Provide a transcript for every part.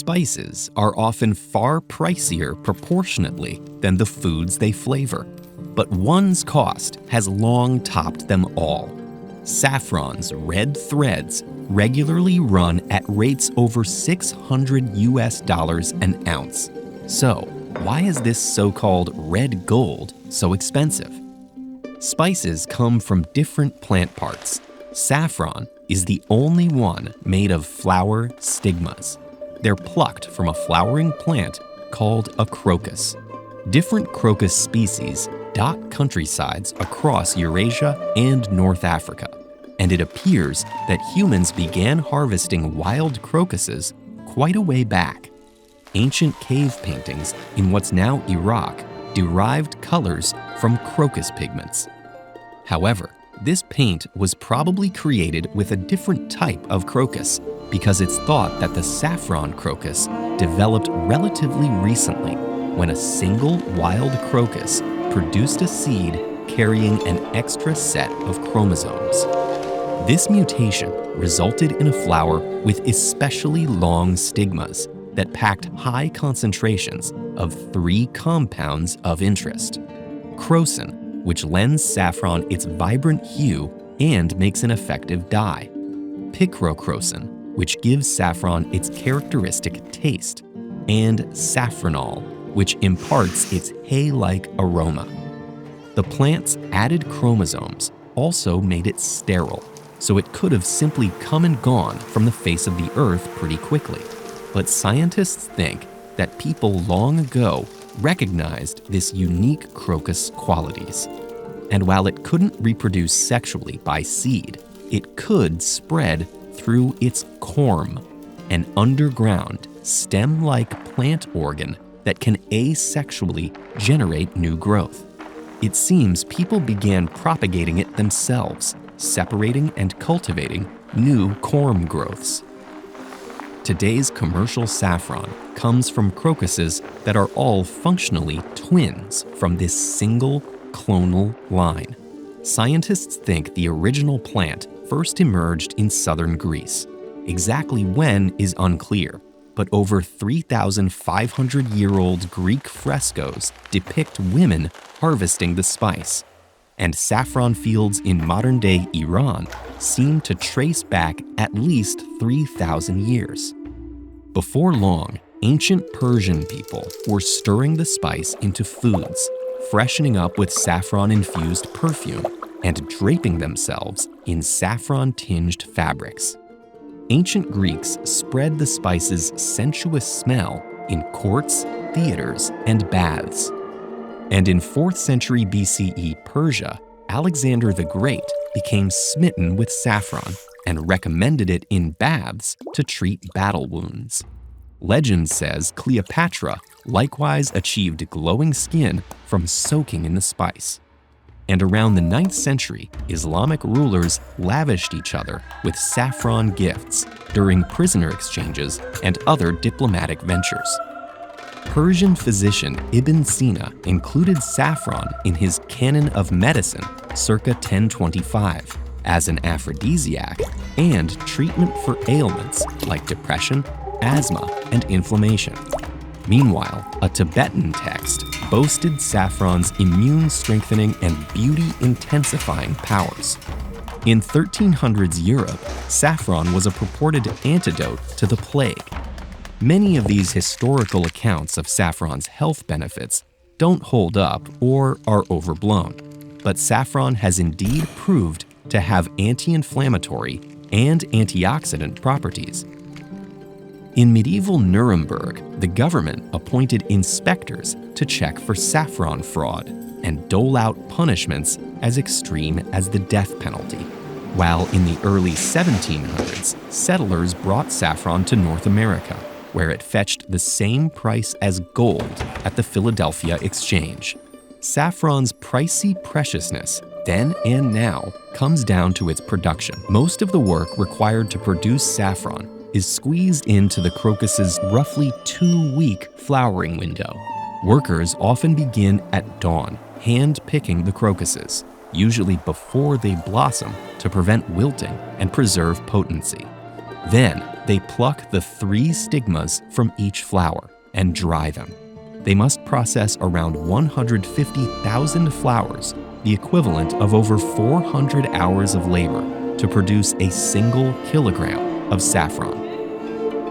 Spices are often far pricier proportionately than the foods they flavor, but one's cost has long topped them all. Saffron's red threads regularly run at rates over $600 an ounce. So, why is this so-called red gold so expensive? Spices come from different plant parts. Saffron is the only one made of flower stigmas. They're plucked from a flowering plant called a crocus. Different crocus species dot countrysides across Eurasia and North Africa, and it appears that humans began harvesting wild crocuses quite a way back. Ancient cave paintings in what's now Iraq derived colors from crocus pigments. However, this paint was probably created with a different type of crocus because it's thought that the saffron crocus developed relatively recently when a single wild crocus produced a seed carrying an extra set of chromosomes. This mutation resulted in a flower with especially long stigmas that packed high concentrations of 3 compounds of interest: crocin, which lends saffron its vibrant hue and makes an effective dye; picrocrocin, which gives saffron its characteristic taste; and saffronol, which imparts its hay-like aroma. The plant's added chromosomes also made it sterile, so it could have simply come and gone from the face of the earth pretty quickly. But scientists think that people long ago recognized this unique crocus qualities. And while it couldn't reproduce sexually by seed, it could spread through its corm, an underground, stem-like plant organ that can asexually generate new growth. It seems people began propagating it themselves, separating and cultivating new corm growths. Today's commercial saffron comes from crocuses that are all functionally twins from this single clonal line. Scientists think the original plant first emerged in southern Greece. Exactly when is unclear, but over 3,500-year-old Greek frescoes depict women harvesting the spice. And saffron fields in modern-day Iran seem to trace back at least 3,000 years. Before long, ancient Persian people were stirring the spice into foods, freshening up with saffron-infused perfume, and draping themselves in saffron-tinged fabrics. Ancient Greeks spread the spice's sensuous smell in courts, theaters, and baths. And in 4th century BCE Persia, Alexander the Great became smitten with saffron and recommended it in baths to treat battle wounds. Legend says Cleopatra likewise achieved glowing skin from soaking in the spice. And around the 9th century, Islamic rulers lavished each other with saffron gifts during prisoner exchanges and other diplomatic ventures. Persian physician Ibn Sina included saffron in his Canon of Medicine circa 1025 as an aphrodisiac and treatment for ailments like depression, asthma, and inflammation. Meanwhile, a Tibetan text boasted saffron's immune-strengthening and beauty-intensifying powers. In 1300s Europe, saffron was a purported antidote to the plague. Many of these historical accounts of saffron's health benefits don't hold up or are overblown, but saffron has indeed proved to have anti-inflammatory and antioxidant properties. In medieval Nuremberg, the government appointed inspectors to check for saffron fraud and dole out punishments as extreme as the death penalty. While in the early 1700s, settlers brought saffron to North America, where it fetched the same price as gold at the Philadelphia Exchange. Saffron's pricey preciousness then and now comes down to its production. Most of the work required to produce saffron is squeezed into the crocus's roughly 2-week flowering window. Workers often begin at dawn, hand-picking the crocuses, usually before they blossom to prevent wilting and preserve potency. Then, They pluck the 3 stigmas from each flower and dry them. They must process around 150,000 flowers, the equivalent of over 400 hours of labor, to produce a single kilogram of saffron.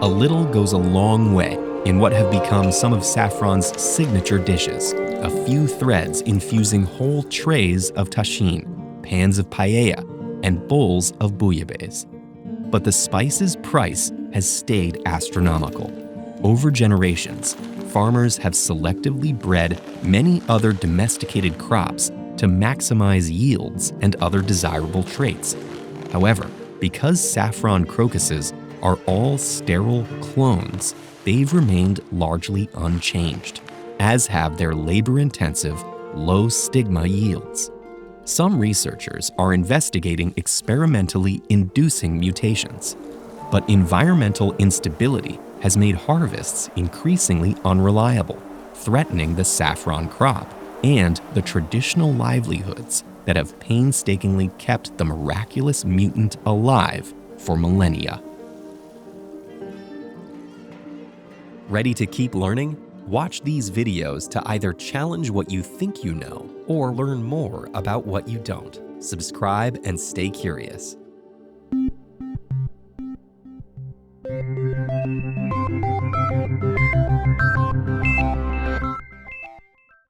A little goes a long way in what have become some of Saffron's signature dishes, a few threads infusing whole trays of tagine, pans of paella, and bowls of bouillabaisse. But the spice's price has stayed astronomical. Over generations, farmers have selectively bred many other domesticated crops to maximize yields and other desirable traits. However, because saffron crocuses are all sterile clones, they've remained largely unchanged, as have their labor-intensive, low-stigma yields. Some researchers are investigating experimentally inducing mutations, but environmental instability has made harvests increasingly unreliable, threatening the saffron crop and the traditional livelihoods that have painstakingly kept the miraculous mutant alive for millennia. Ready to keep learning? Watch these videos to either challenge what you think you know or learn more about what you don't. Subscribe and stay curious.